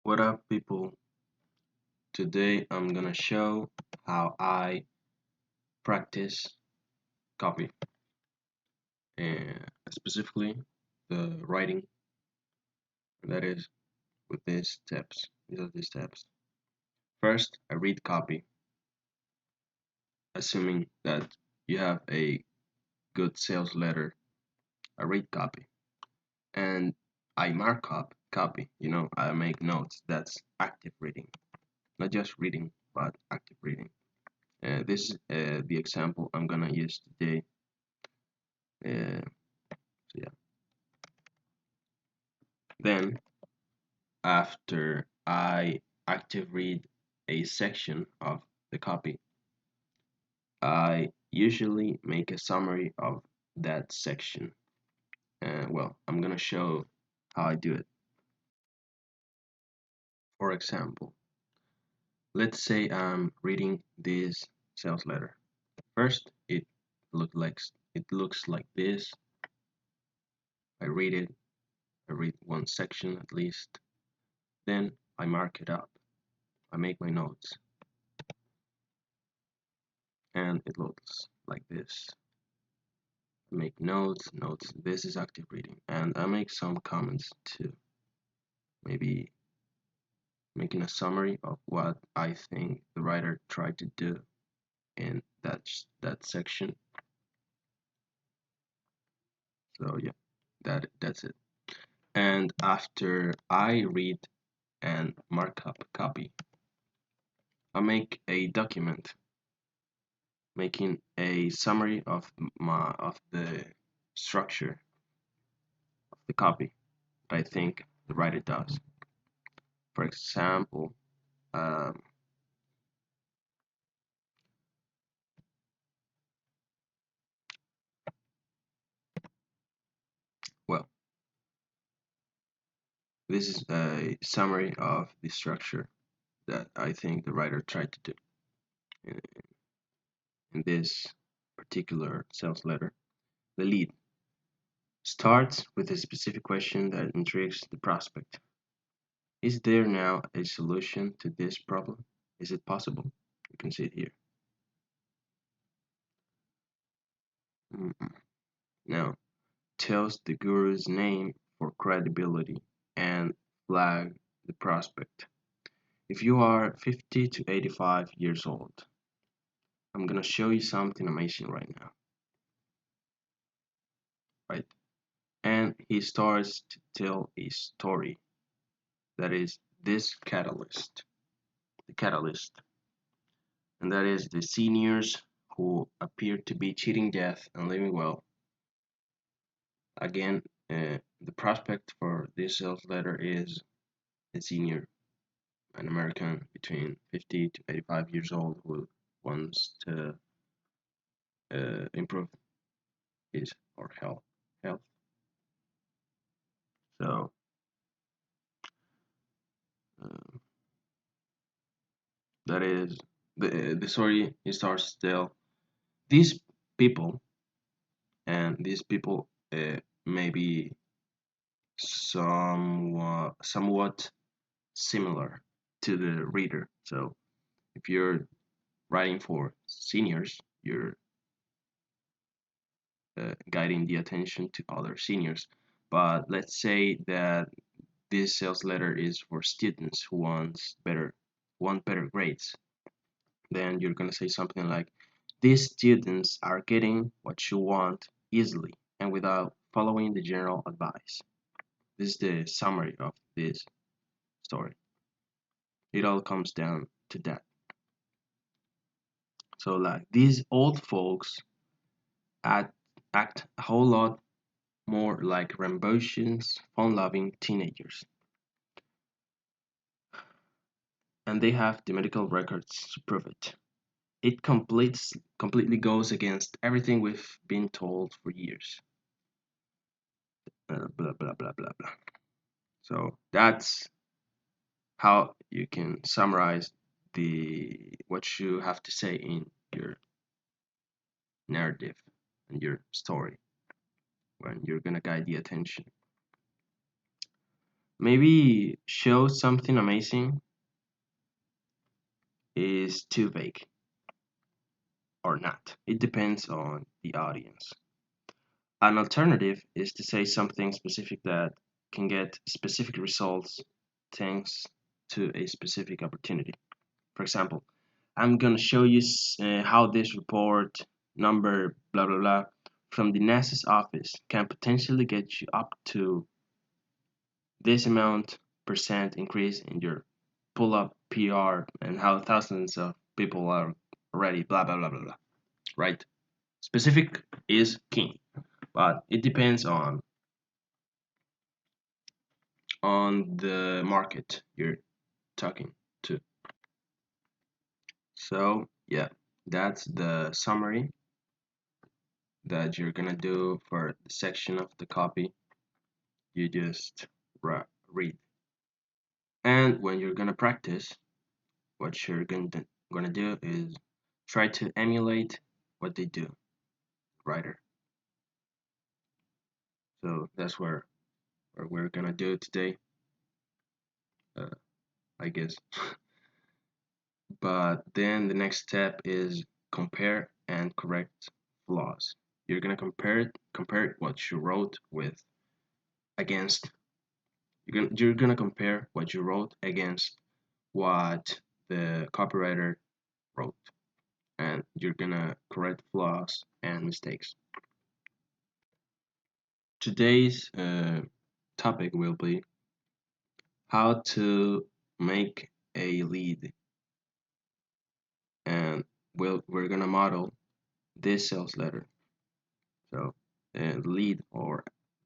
What up, people? Today I'm gonna show how I practice copy and specifically the writing, that is with these steps. These are the steps. First, I read copy, assuming that you have a good sales letter. I read copy and I mark up copy. I make notes. That's active reading, not just reading, but active reading. This is the example I'm gonna use today. Uh, so yeah. Then, after I active read a section of the copy, I usually make a summary of that section. And well, I'm gonna show how I do it. For example, let's say I'm reading this sales letter. First, it looks like this. I read it. I read one section at least. Then I mark it up. I make my notes, and it looks like this. Make notes. This is active reading, and I make some comments too. Maybe making a summary of what I think the writer tried to do in that section. So yeah, that's it. And after I read and mark up copy, I make a document making a summary of the structure of the copy that I think the writer does. For example, um, well, this is a summary of the structure that I think the writer tried to do in, in this particular sales letter. The lead starts with a specific question that intrigues the prospect. Is there now a solution to this problem? Is it possible? You can see it here. Now, tells the guru's name for credibility and flag the prospect. If you are 50 to 85 years old, I'm gonna show you something amazing right now, right? And he starts to tell a story that is this the catalyst, and that is the seniors who appear to be cheating death and living well. Again, the prospect for this sales letter is a senior, an American between 50 to 85 years old who wants to improve his or health. So uh, that is the story. He starts to tell these people, and these people may be somewhat similar to the reader. So if you're writing for seniors, you're guiding the attention to other seniors. But let's say that this sales letter is for students who want better grades. Then you're gonna say something like, these students are getting what you want easily and without following the general advice. This is the summary of this story. It all comes down to that. So like these old folks act, act a whole lot more like rambunctious, fun-loving teenagers. And they have the medical records to prove it. It completely goes against everything we've been told for years. Blah blah blah blah blah. So that's how you can summarize the what you have to say in your narrative and your story when you're gonna guide the attention. Maybe show something amazing is too vague or not. It depends on the audience. An alternative is to say something specific that can get specific results thanks to a specific opportunity. For example, I'm going to show you how this report number blah blah blah from the NASA's office can potentially get you up to this amount percent increase in your pull up PR and how thousands of people are already blah blah blah blah blah. Right? Specific is key, but it depends on the market you're talking to. So yeah, that's the summary that you're gonna do for the section of the copy you just read. And when you're gonna practice, what you're gonna do is try to emulate what they do, writer. So that's where we're gonna do today, uh, I guess. But then the next step is compare and correct flaws. You're gonna compare what you wrote with against you're gonna compare what you wrote against what the copywriter wrote, and you're gonna correct flaws and mistakes. Today's topic will be how to make a lead, and we're gonna model this sales letter. So lead or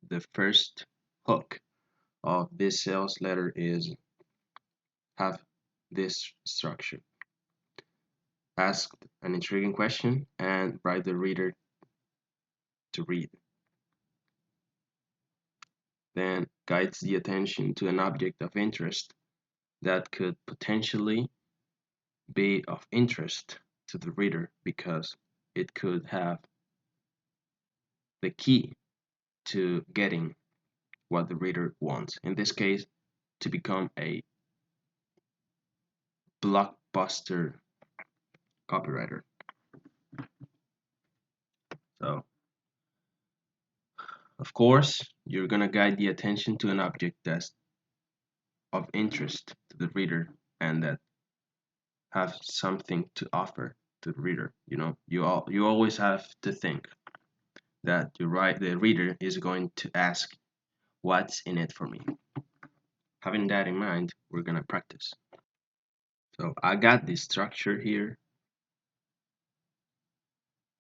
the first hook of this sales letter is have this structure. Ask an intriguing question and invite the reader to read. Then guides the attention to an object of interest that could potentially be of interest to the reader because it could have the key to getting what the reader wants. In this case, to become a blockbuster copywriter. So, of course, you're going to guide the attention to an object that's of interest to the reader and that have something to offer to the reader. You always have to think that the reader is going to ask, what's in it for me? Having that in mind, we're going to practice. So I got this structure here.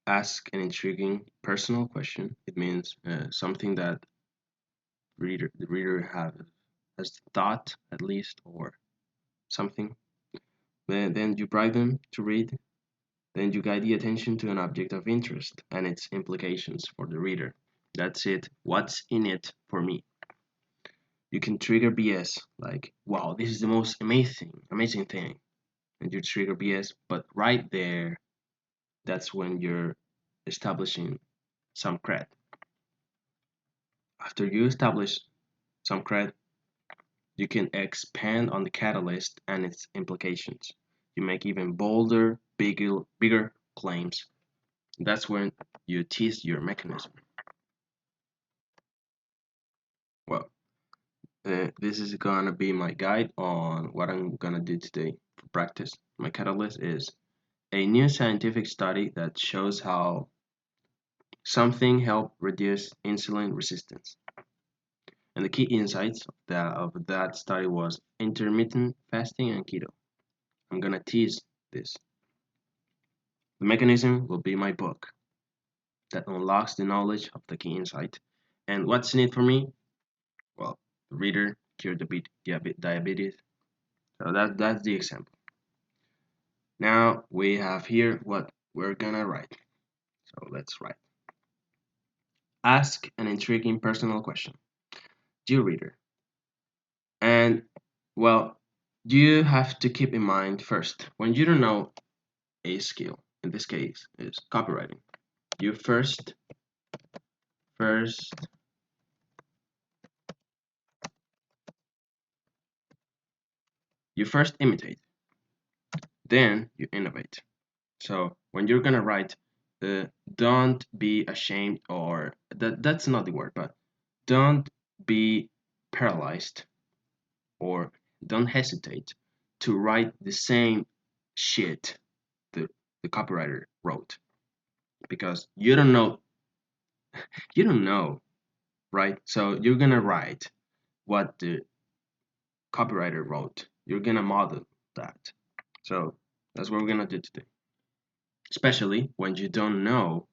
Ask an intriguing personal question. It means something that the reader has thought at least, or something. Then you bribe them to read. Then you guide the attention to an object of interest and its implications for the reader. That's it. What's in it for me? You can trigger BS like, wow, this is the most amazing thing. And you trigger BS, but right there, that's when you're establishing some cred. After you establish some cred, you can expand on the catalyst and its implications. You make even bolder, bigger claims. That's when you tease your mechanism. Well, this is gonna be my guide on what I'm gonna do today for practice. My catalyst is a new scientific study that shows how something helped reduce insulin resistance. And the key insights of that study was intermittent fasting and keto. I'm gonna tease this. The mechanism will be my book that unlocks the knowledge of the key insight. And what's in it for me? Well, the reader cured diabetes. So that's the example. Now we have here what we're gonna write. So let's write. Ask an intriguing personal question. Dear reader, and well, you have to keep in mind first, when you don't know a skill, in this case is copywriting, you first You first imitate, then you innovate. So when you're gonna write, don't be ashamed, or that's not the word, but don't be paralyzed, or don't hesitate to write the same shit the, the copywriter wrote, because you don't know, right? So you're gonna write what the copywriter wrote. You're gonna model that. So that's what we're gonna do today. Especially uh, when you don't know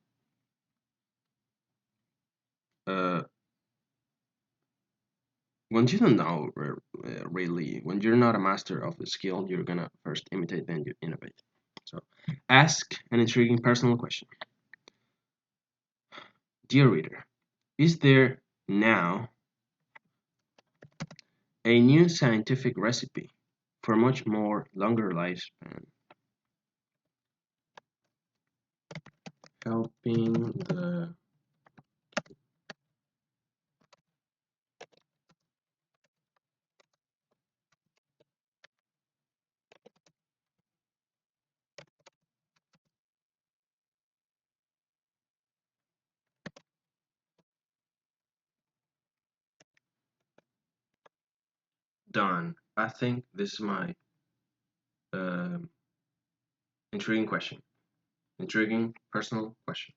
really, when you're not a master of the skill, you're gonna first imitate, then you innovate. So ask an intriguing personal question. Dear reader, is there now a new scientific recipe for much more longer lifespan, helping the done? I think this is my um intriguing question. Intriguing personal question.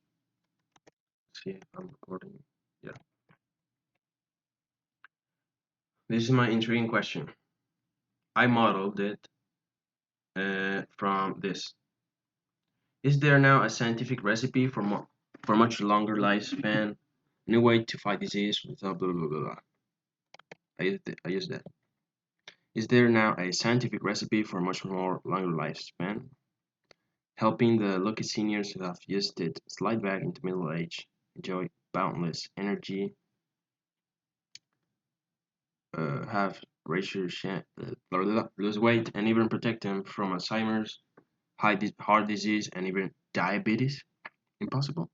Let's see if I'm recording. Yeah. This is my intriguing question. I modeled it from this. Is there now a scientific recipe for much longer lifespan? New way to fight disease without blah blah blah blah. I used that. Is there now a scientific recipe for much more longer lifespan? Helping the lucky seniors who have used it slide back into middle age, enjoy boundless energy, have lose weight, and even protect them from Alzheimer's, heart disease, and even diabetes? Impossible.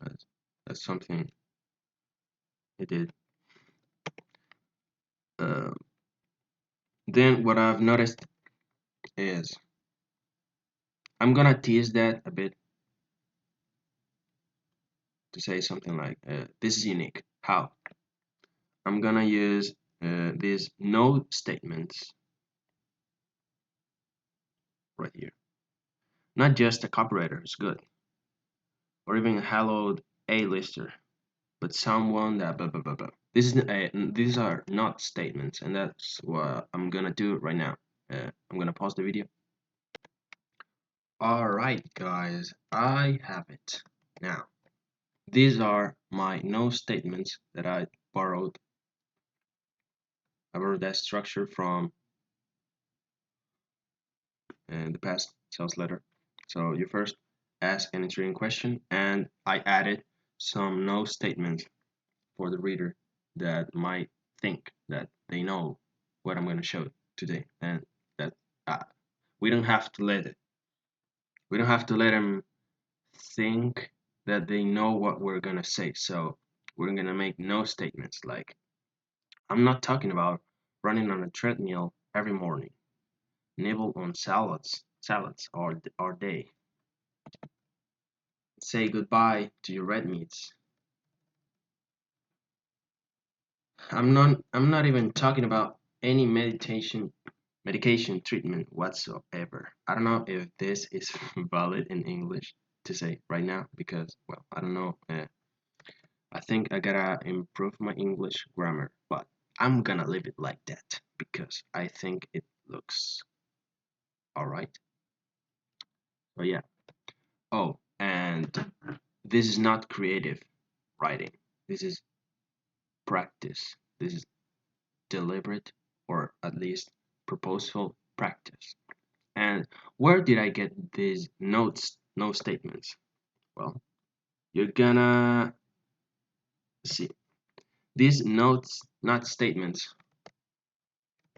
That's, that's something it did. Uh, then what I've noticed is I'm gonna tease that a bit to say something like, this is unique. How? I'm gonna use these no statements right here. Not just a copywriter is good, or even a hallowed A-lister, but someone that blah blah blah blah. These are not statements, and that's what I'm gonna do right now. I'm gonna pause the video. Alright guys, I have it. Now, these are my no statements that I borrowed. I borrowed that structure from the past sales letter. So you first ask an intriguing question, and I added some no statements for the reader that might think that they know what I'm going to show today, and that uh, we don't have to let them think that they know what we're going to say. So we're going to make no statements like, I'm not talking about running on a treadmill every morning, nibble on salads all day, say goodbye to your red meats. I'm not even talking about any medication treatment whatsoever. I don't know if this is valid in English to say right now, because, well, I don't know. I think I gotta improve my English grammar, but I'm gonna leave it like that because I think it looks alright. But yeah. Oh, and this is not creative writing. This is practice. This is deliberate, or at least purposeful practice. And where did I get these no statements? Well, you're gonna see these notes, not statements,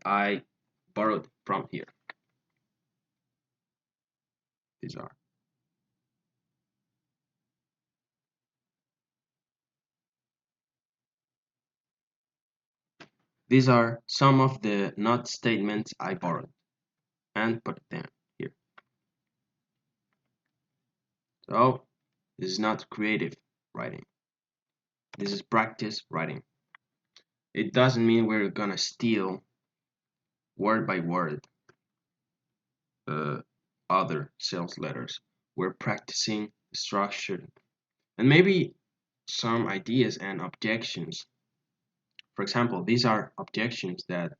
I borrowed from here. These are. These are some of the not statements I borrowed and put them here. So this is not creative writing. This is practice writing. It doesn't mean we're gonna steal word by word other sales letters. We're practicing structure and maybe some ideas and objections. For example, these are objections that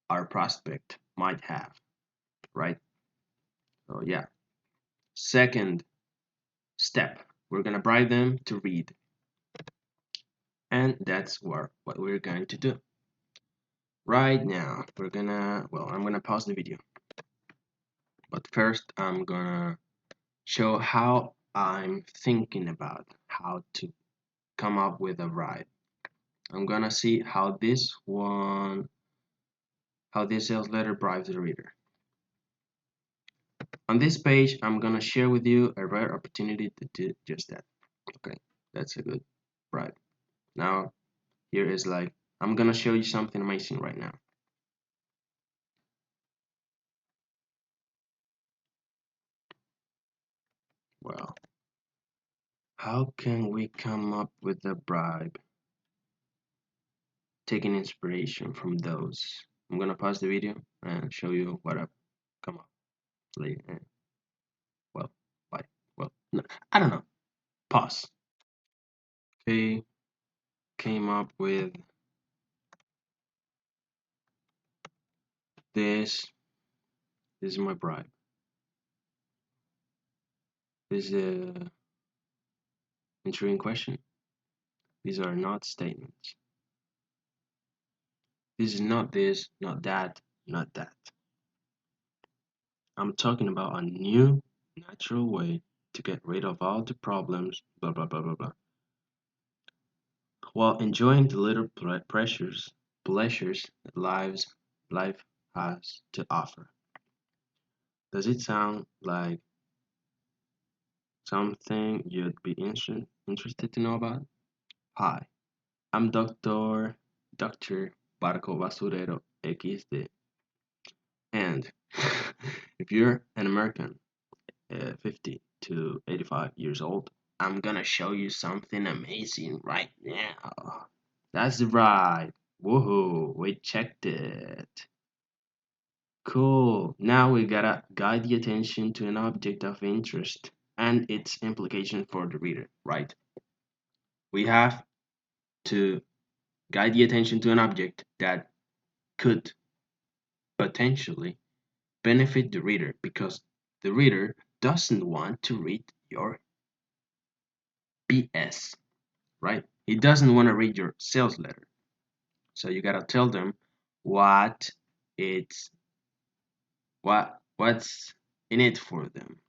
our prospect might have, right? So yeah. Second step, we're gonna bribe them to read, and that's what we're going to do right now. I'm gonna pause the video, but first I'm gonna show how I'm thinking about how to come up with a bribe. I'm gonna see how this sales letter bribes the reader. On this page, I'm gonna share with you a rare opportunity to do just that. Okay, that's a good bribe. Now, here is like, I'm gonna show you something amazing right now. Well, how can we come up with a bribe? Taking inspiration from those. I'm gonna pause the video and show you what I've come up later. Well, why? Well, no, I don't know. Pause. Okay, came up with this. This is my bribe. This is the intriguing question. These are not statements. This is not this, not that, not that. I'm talking about a new, natural way to get rid of all the problems, blah, blah, blah, blah, blah, while enjoying the little pleasures that life has to offer. Does it sound like something you'd be interested to know about? Hi, I'm Dr. Barco Basurero XD. And if you're an American, 50 to 85 years old, I'm gonna show you something amazing right now. That's right. Woohoo, we checked it. Cool. Now we gotta guide the attention to an object of interest and its implication for the reader, right? We have to guide the attention to an object that could potentially benefit the reader because the reader doesn't want to read your BS, right? He doesn't want to read your sales letter. So you gotta tell them what it's what's in it for them,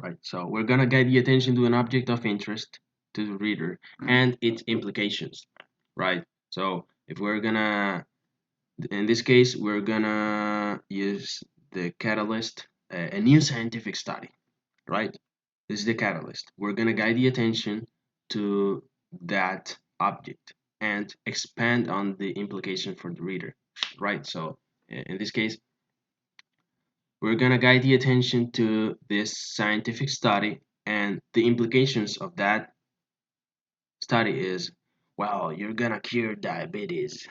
right? So we're gonna guide the attention to an object of interest to the reader and its implications, right? So if we're gonna, in this case, we're gonna use the catalyst, a new scientific study, right? This is the catalyst. We're gonna guide the attention to that object and expand on the implication for the reader, right? So in this case, we're gonna guide the attention to this scientific study, and the implications of that study is, well, you're gonna cure diabetes,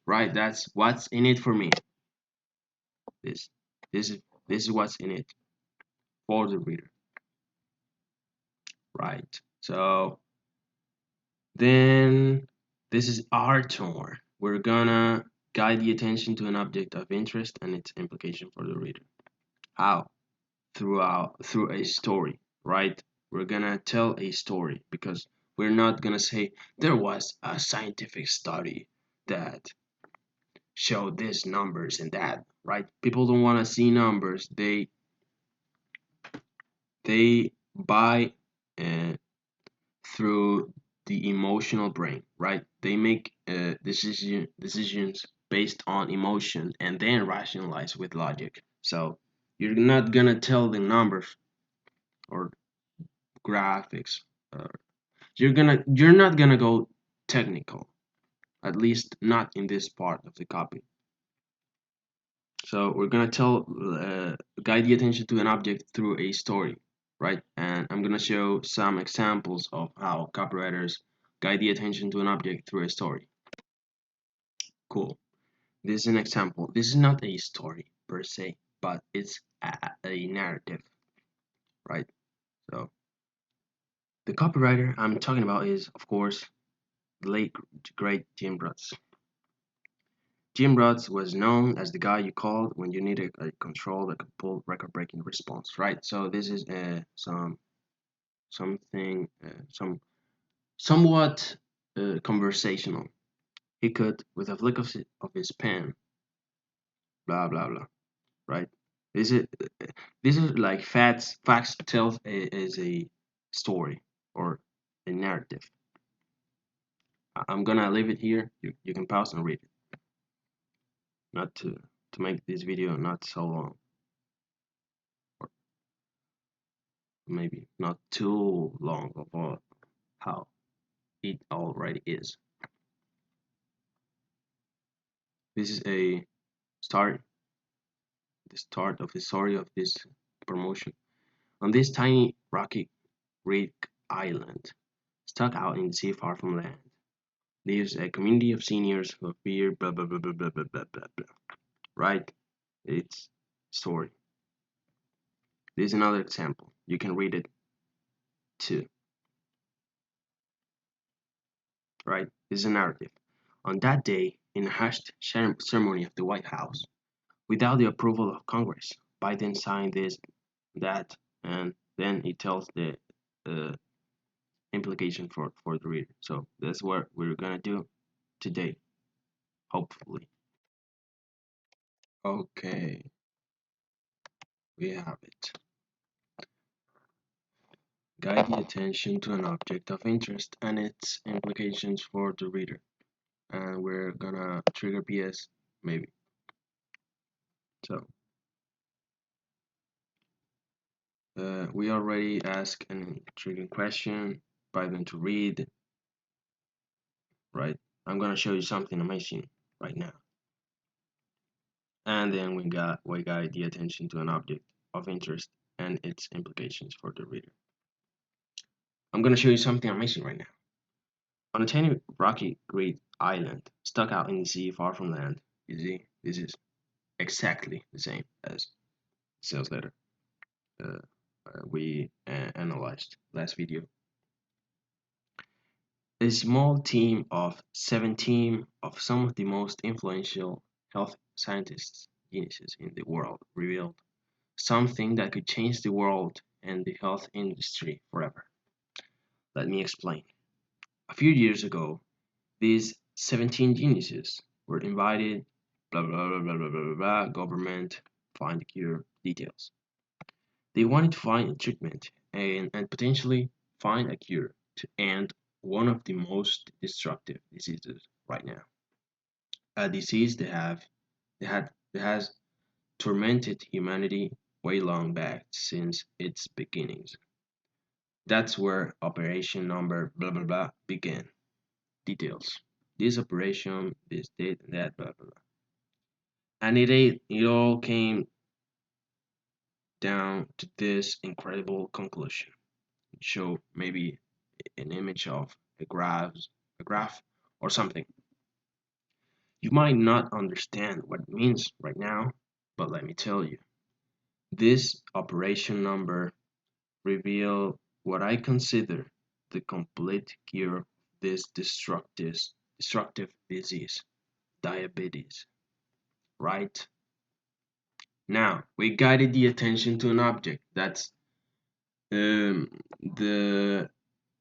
right? That's what's in it for me. This, this is what's in it for the reader, right? So then this is our turn. We're gonna guide the attention to an object of interest and its implication for the reader. How? Through a story, right? We're gonna tell a story because we're not gonna say there was a scientific study that showed this numbers and that, right? People don't want to see numbers. They buy uh, through the emotional brain, right? They make decisions based on emotion and then rationalize with logic. So you're not gonna tell the numbers or graphics. Uh, you're not gonna go technical. at least not in this part of the copy. So we're gonna guide the attention to an object through a story, right? And I'm gonna show some examples of how copywriters guide the attention to an object through a story. Cool. This is an example. This is not a story per se, but it's a narrative, right? So the copywriter I'm talking about is, of course, the late great Jim Ross. Jim Ross was known as the guy you called when you needed a control that could pull record-breaking response, right? So this is something somewhat conversational. He could, with a flick of his pen, blah blah blah, right? This is this is like facts tells is a story or a narrative. I'm gonna leave it here. You can pause and read it, not to make this video not so long, or maybe not too long of how it already is. This is a start, the start of the story of this promotion. On this tiny rocky Greek island, stuck out in the sea far from land, lives a community of seniors who fear blah blah blah blah blah blah blah blah blah. Right? It's story. This is another example. You can read it too. Right? This is a narrative. On that day, in a hushed ceremony of the White House, without the approval of Congress, Biden signed this, that, and then he tells the uh, implication for the reader. So that's what we're gonna do today, hopefully. Okay, we have it. Guide the attention to an object of interest and its implications for the reader. And we're gonna trigger PS, maybe. So, we already asked an intriguing question by them to read, right? I'm gonna show you something amazing right now. And then we guide the attention to an object of interest and its implications for the reader. I'm gonna show you something amazing right now. On a tiny rocky Greek island, stuck out in the sea far from land, you see, this is exactly the same as sales letter uh, we analyzed last video. A small team of 17 of some of the most influential health scientists geniuses in the world revealed something that could change the world and the health industry forever. Let me explain. A few years ago, these 17 geniuses were invited, blah blah blah blah blah blah, blah government, find the cure, details. They wanted to find a treatment and potentially find a cure to end one of the most destructive diseases right now. A disease that has tormented humanity way long back since its beginnings. That's where operation number blah blah blah began. Details. This operation, this date, that blah blah blah. And it all came down to this incredible conclusion. Show maybe an image of a graph or something. You might not understand what it means right now, but let me tell you. This operation number reveal what I consider the complete cure of this destructive disease, diabetes. Right? Now, we guided the attention to an object that's the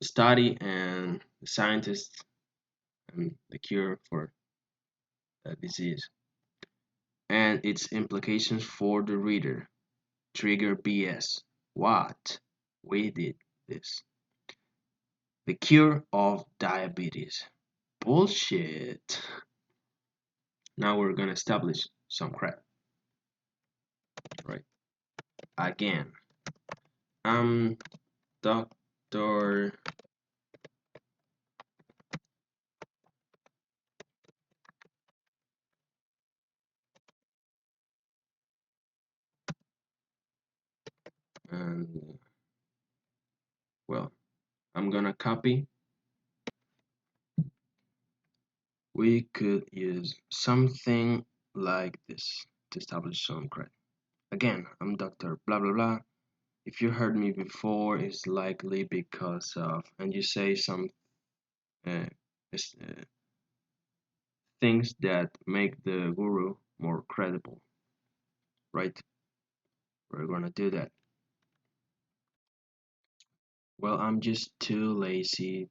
study and the scientists and the cure for a disease and its implications for the reader. Trigger BS. What? We did this. The cure of diabetes. Bullshit. Now we're gonna establish some crap. Right. Again. I'm Dr. And well, I'm gonna copy. We could use something like this to establish some credit. Again, I'm Dr. Blah blah blah. If you heard me before, it's likely because of, and you say some uh, things that make the guru more credible, right? We're gonna do that. Well, I'm just too lazy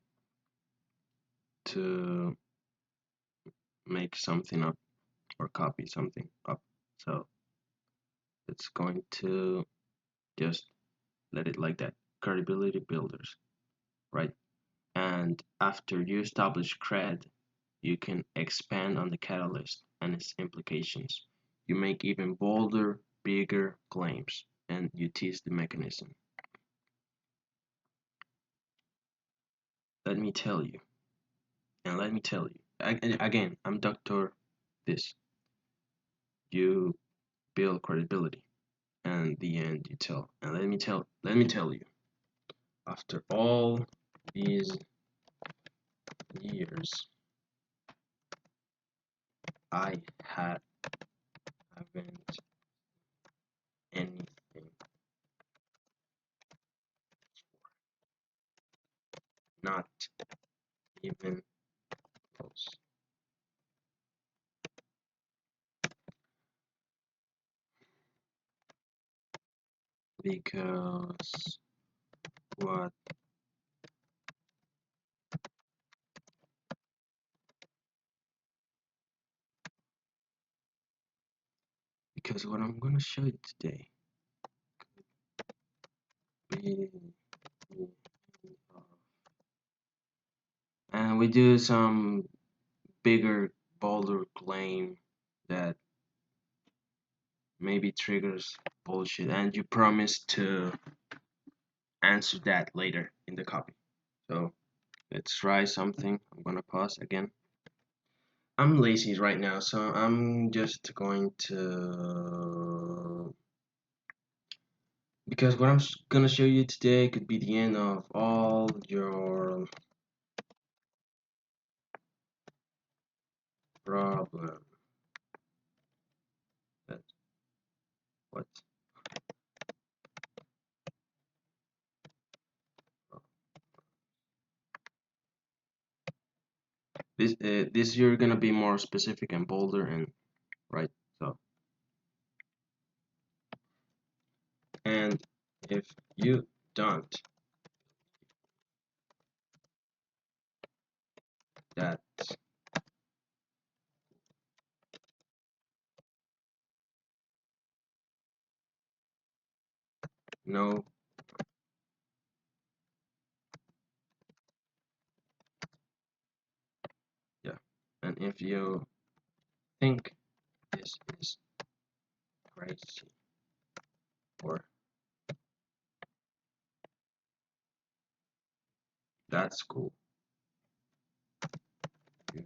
to make something up or copy something up. So it's going to just let it like that. Credibility builders, right? And after you establish cred, you can expand on the catalyst and its implications. You make even bolder, bigger claims, and you tease the mechanism. Let me tell you, and let me tell you, again, I'm Dr. This. You build credibility, and the end you tell. And let me tell you, after all these years, I haven't anything, not even close. Because what because what I'm gonna show you today we and we do some bigger, bolder claim that maybe triggers bullshit, and you promise to answer that later in the copy. So let's try something. I'm gonna pause again. I'm lazy right now, so I'm just going to, because what I'm gonna show you today could be the end of all your problem. That what? This you're gonna be more specific and bolder and right. So and if you don't, that no, yeah, and if you think this is crazy or that's cool, you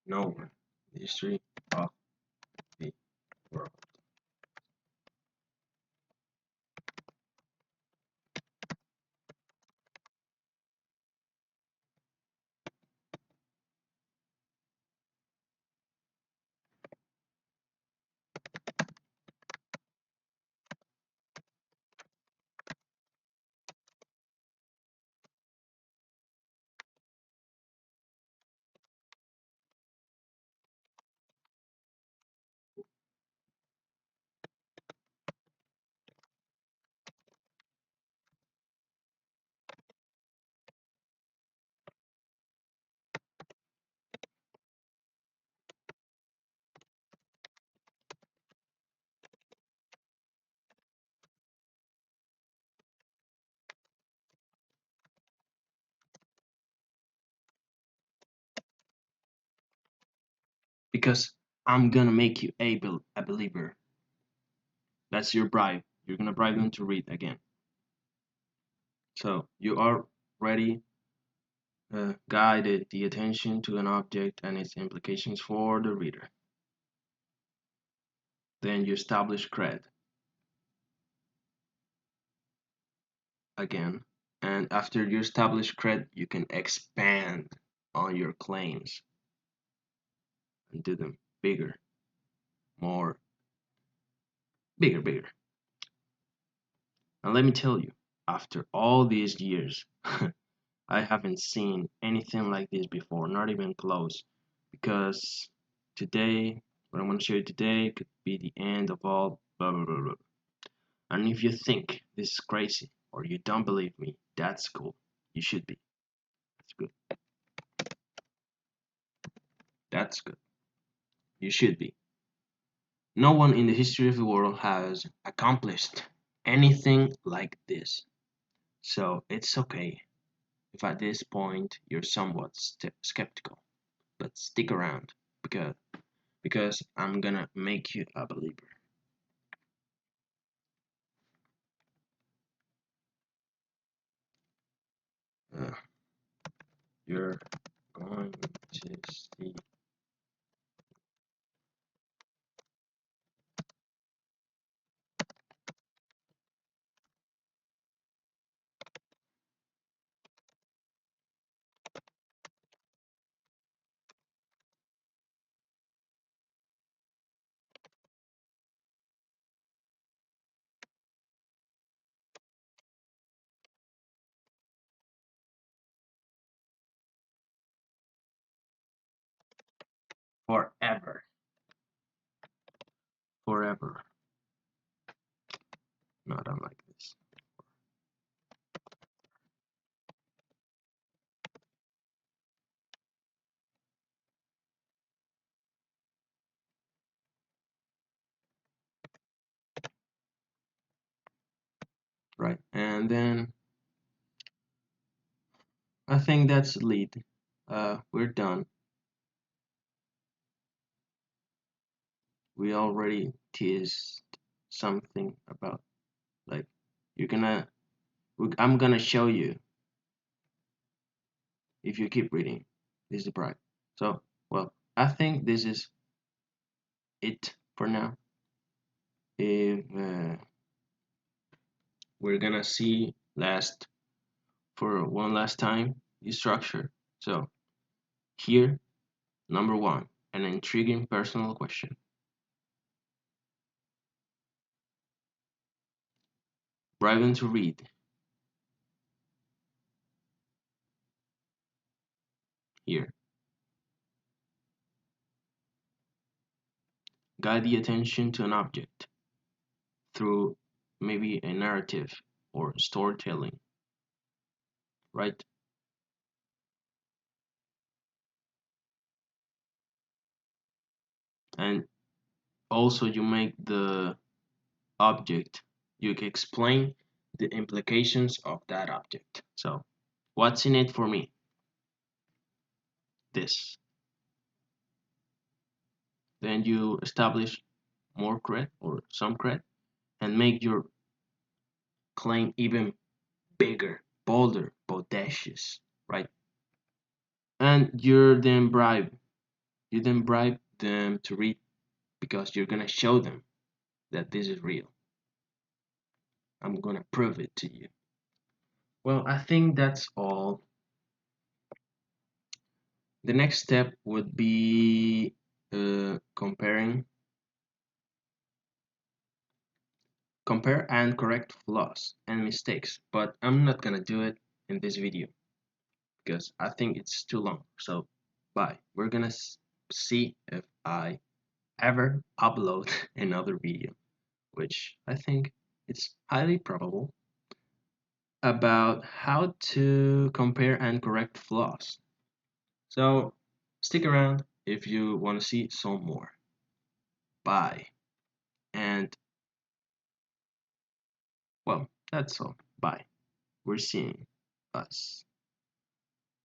know the history of the world. Because I'm gonna make you a believer. That's your bribe. You're gonna bribe them to read again. So you are ready, guided the attention to an object and its implications for the reader. Then you establish cred. again. And after you establish credit, you can expand on your claims and do them bigger, more, bigger. And let me tell you, after all these years, I haven't seen anything like this before, not even close. Because today, what I'm going to show you today could be the end of all blah blah blah blah. And if you think this is crazy or you don't believe me, that's cool. You should be. That's good. That's good. You should be. No one in the history of the world has accomplished anything like this. So it's okay if at this point you're somewhat skeptical. But stick around because I'm gonna make you a believer. Uh, you're going to see forever, forever. Not unlike this, right? And then I think that's the lead. We're done. We already teased something about like you're gonna. I'm gonna show you if you keep reading. This is the bribe. So, well, I think this is it for now. If we're gonna see last for one last time the structure. So here, number one, an intriguing personal question. Bribe them to read. Here, guide the attention to an object through maybe a narrative or storytelling, right? And also you make the object, you can explain the implications of that object. So, what's in it for me? This. Then you establish more cred or some cred and make your claim even bigger, bolder, bodacious, right? And you then bribe them to read because you're gonna show them that this is real. I'm gonna prove it to you. Well, I think that's all. The next step would be compare and correct flaws and mistakes, but I'm not gonna do it in this video because I think it's too long. So, bye. We're gonna see if I ever upload another video, which I think it's highly probable, about how to compare and correct flaws. So stick around if you want to see some more. Bye. And well, that's all. Bye. We're seeing us.